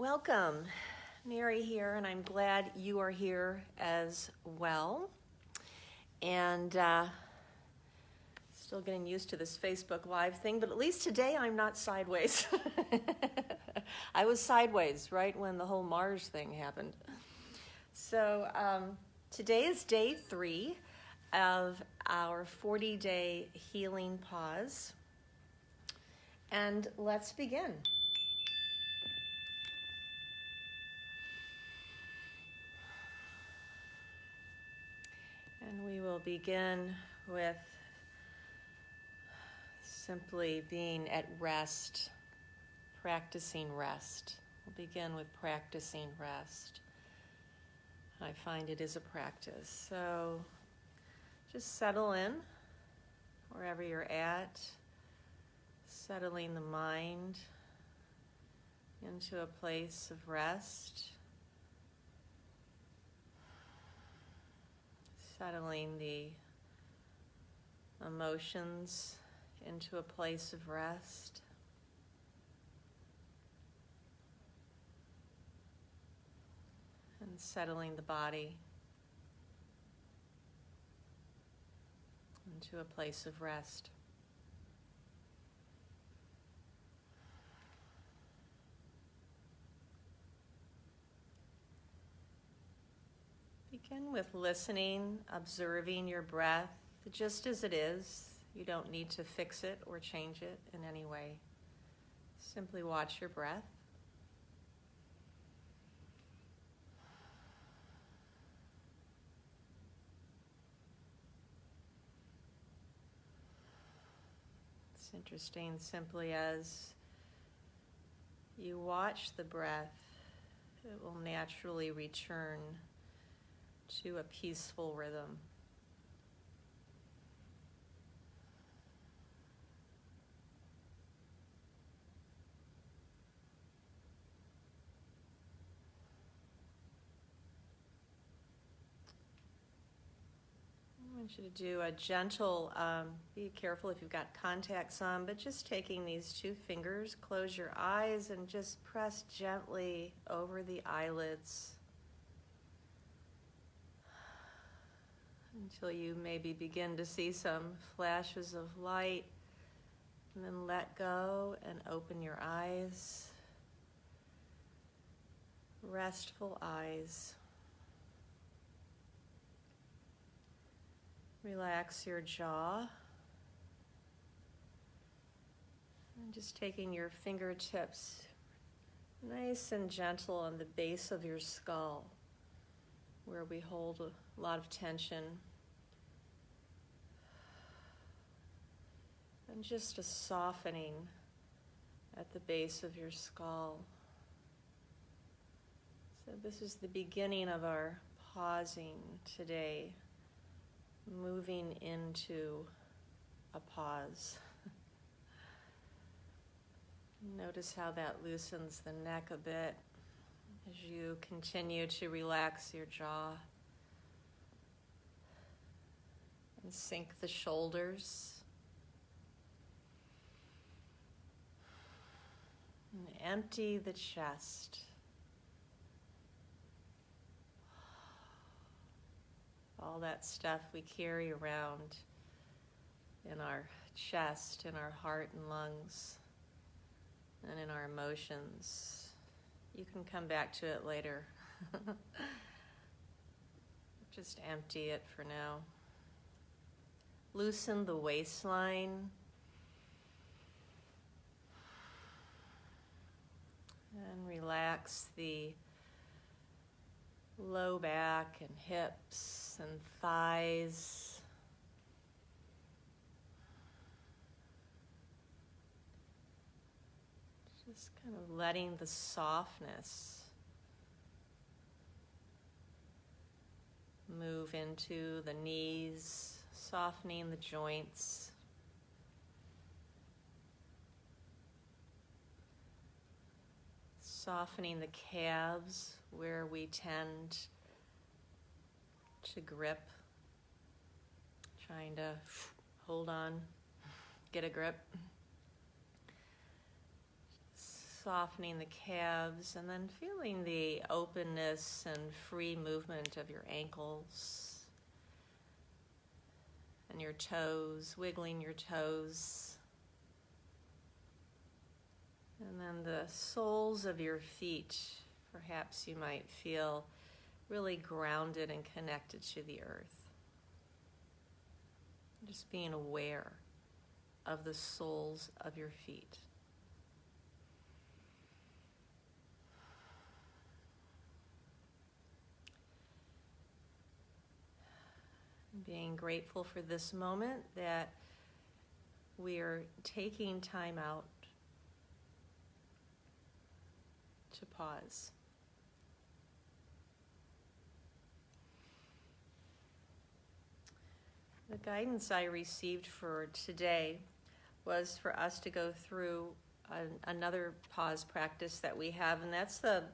Welcome, Mary here, and I'm glad you are here as well. And still getting used to this Facebook Live thing, but at least today I'm not sideways. I was sideways right when the whole Mars thing happened. So today is day 3 of our 40-day healing pause. And let's begin. And we will begin with simply being at rest, practicing rest. We'll begin with practicing rest. I find it is a practice. So just settle in wherever you're at, settling the mind into a place of rest. Settling the emotions into a place of rest. And settling the body into a place of rest. Begin with listening, observing your breath just as it is. You don't need to fix it or change it in any way. Simply watch your breath. It's interesting, simply as you watch the breath, it will naturally return to a peaceful rhythm. I want you to do a gentle, be careful if you've got contacts on, but just taking these 2 fingers, close your eyes and just press gently over the eyelids until you maybe begin to see some flashes of light, and then let go and open your eyes. Restful eyes. Relax your jaw. And just taking your fingertips nice and gentle on the base of your skull, where we hold a lot of tension. And just a softening at the base of your skull. So this is the beginning of our pausing today, moving into a pause. Notice how that loosens the neck a bit as you continue to relax your jaw and sink the shoulders. And empty the chest. All that stuff we carry around in our chest, in our heart and lungs, and in our emotions. You can come back to it later. Just empty it for now. Loosen the waistline. And relax the low back and hips and thighs. Just kind of letting the softness move into the knees, softening the joints. Softening the calves where we tend to grip, trying to hold on, get a grip. softening the calves, and then feeling the openness and free movement of your ankles and your toes, wiggling your toes. And then the soles of your feet, perhaps you might feel really grounded and connected to the earth. Just being aware of the soles of your feet. Being grateful for this moment that we are taking time out to pause. The guidance I received for today was for us to go through another pause practice that we have, and that's the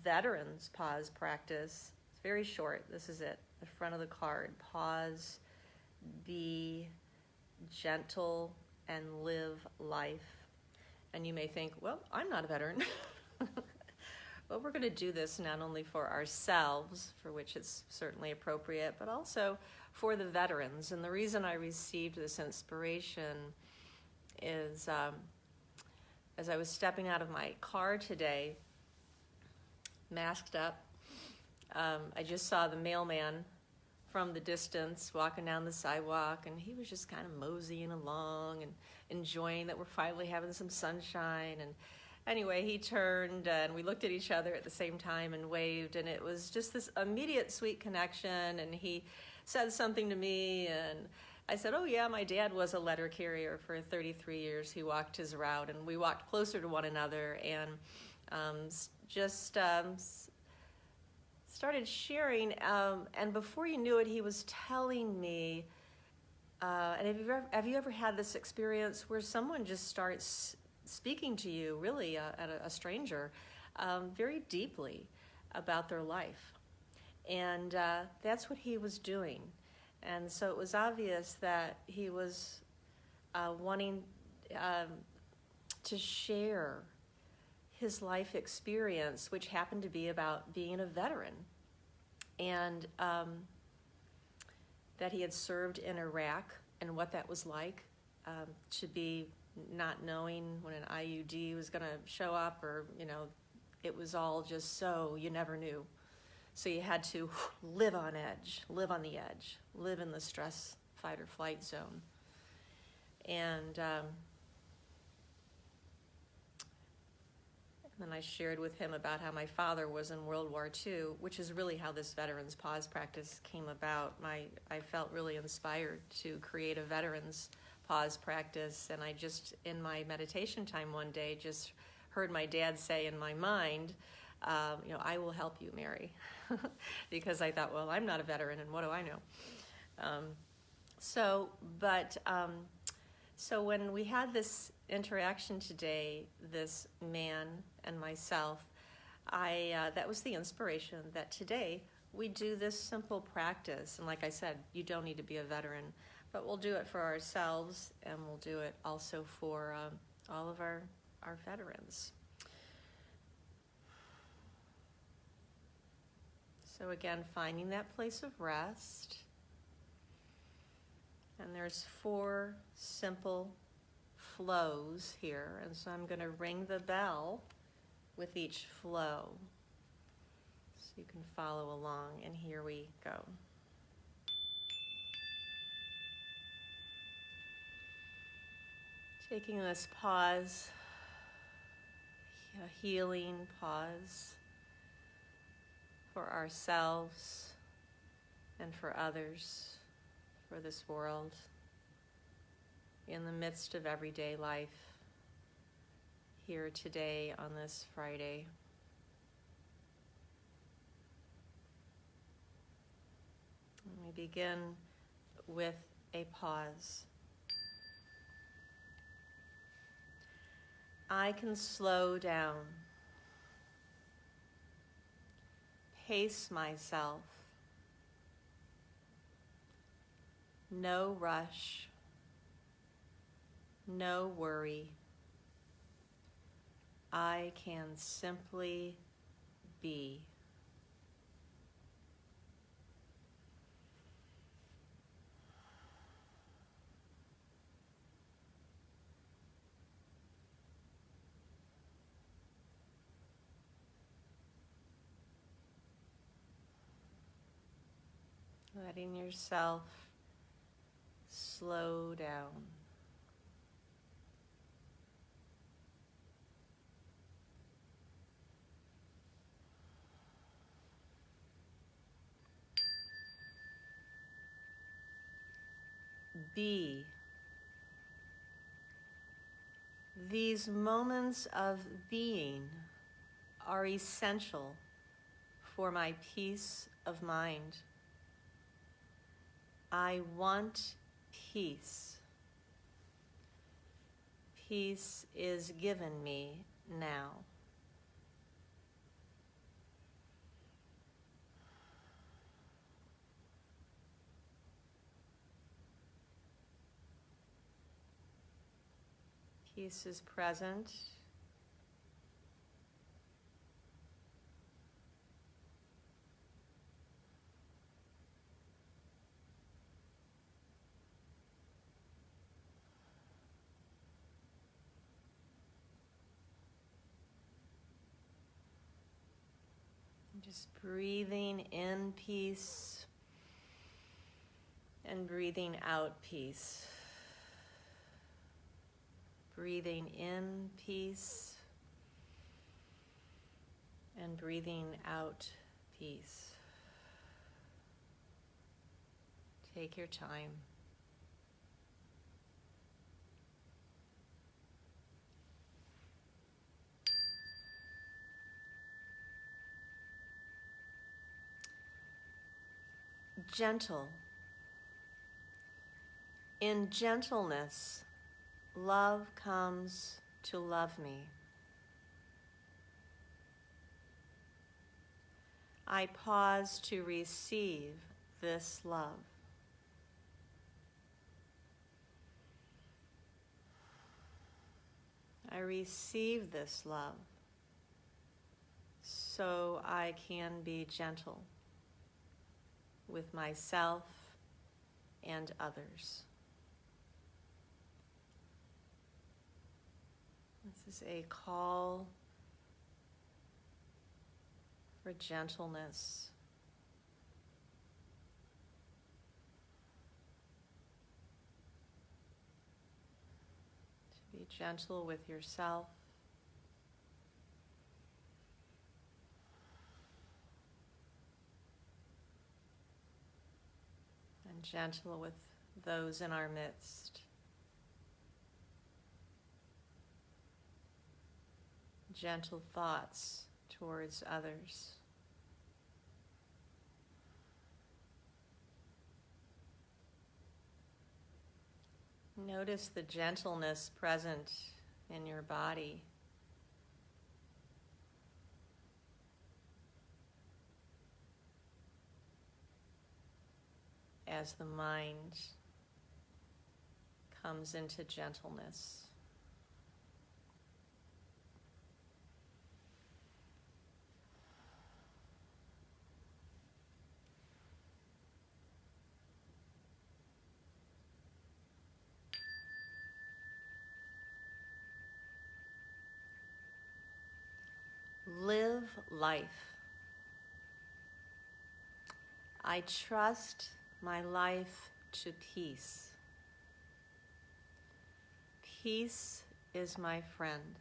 veterans pause practice. It's very short. This is it, the front of the card. Pause, be gentle, and live life. And you may think, well, I'm not a veteran. But we're going to do this not only for ourselves, for which it's certainly appropriate, but also for the veterans. And the reason I received this inspiration is as I was stepping out of my car today, masked up, I just saw the mailman from the distance walking down the sidewalk, and he was just kind of moseying along and enjoying that we're finally having some sunshine. And anyway, he turned and we looked at each other at the same time and waved, and it was just this immediate sweet connection. And he said something to me, and I said, oh yeah, my dad was a letter carrier for 33 years. He walked his route, and we walked closer to one another, and started sharing. And before you knew it, he was telling me, and have you ever had this experience where someone just starts speaking to you, really, a stranger, very deeply about their life? And that's what he was doing. And so it was obvious that he was wanting to share his life experience, which happened to be about being a veteran, and that he had served in Iraq and what that was like, to be not knowing when an IUD was going to show up, or, it was all just so you never knew. So you had to live on edge, live on the edge, live in the stress, fight or flight zone. And then I shared with him about how my father was in World War II, which is really how this Veterans Pause practice came about. I felt really inspired to create a Veterans Pause practice, and I just, in my meditation time one day, just heard my dad say in my mind, I will help you, Mary. Because I thought, well, I'm not a veteran, and what do I know? So when we had this interaction today, this man and myself, that was the inspiration that today we do this simple practice. And like I said, you don't need to be a veteran, but we'll do it for ourselves, and we'll do it also for all of our veterans. So again, finding that place of rest. And there's 4 simple flows here. And so I'm going to ring the bell with each flow, so you can follow along. And here we go. Taking this pause, a healing pause for ourselves and for others, for this world, in the midst of everyday life, here today on this Friday. And we begin with a pause. I can slow down, pace myself, no rush, no worry. I can simply be. Letting yourself slow down. Be. These moments of being are essential for my peace of mind. I want peace. Peace is given me now. Peace is present. Just breathing in peace and breathing out peace. Breathing in peace and breathing out peace. Take your time. Gentle. In gentleness, love comes to love me. I pause to receive this love. I receive this love so I can be gentle with myself and others. This is a call for gentleness. To be gentle with yourself. And gentle with those in our midst. Gentle thoughts towards others. Notice the gentleness present in your body. As the mind comes into gentleness. Live life. I trust my life to peace. Peace is my friend.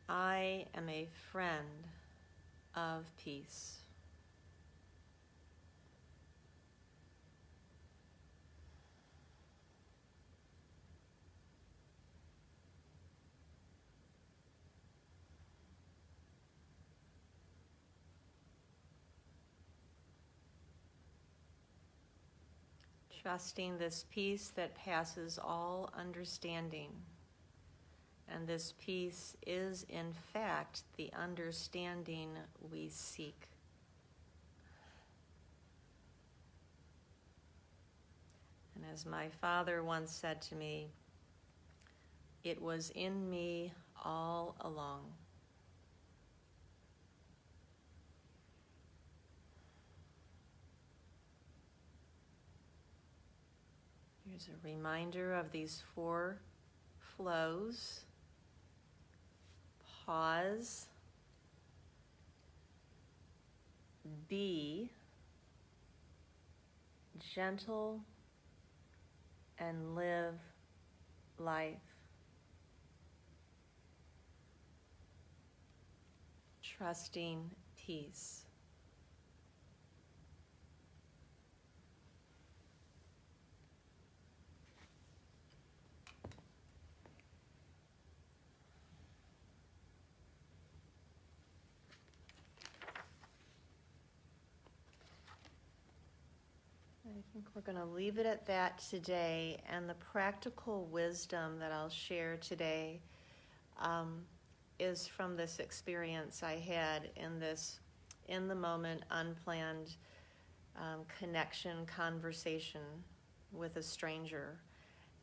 I am a friend of peace. Trusting this peace that passes all understanding. And this peace is, in fact, the understanding we seek. And as my father once said to me, It was in me all along. Here's a reminder of these 4 flows. Pause. Be gentle and live life. Trusting peace. I think we're going to leave it at that today, and the practical wisdom that I'll share today is from this experience I had in this in-the-moment, unplanned connection, conversation with a stranger,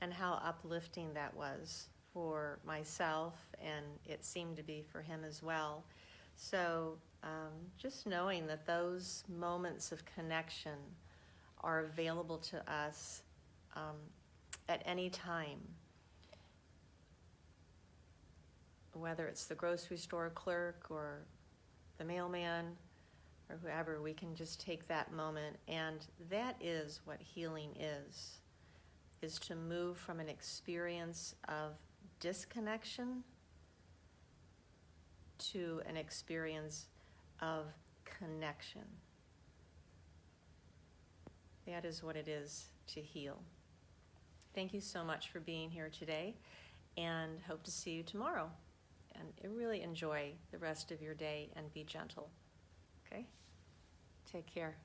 and how uplifting that was for myself, and it seemed to be for him as well. So just knowing that those moments of connection are available to us at any time. Whether it's the grocery store clerk or the mailman or whoever, we can just take that moment. And that is what healing is to move from an experience of disconnection to an experience of connection. That is what it is to heal. Thank you so much for being here today, and hope to see you tomorrow. And really enjoy the rest of your day and be gentle. Okay? Take care.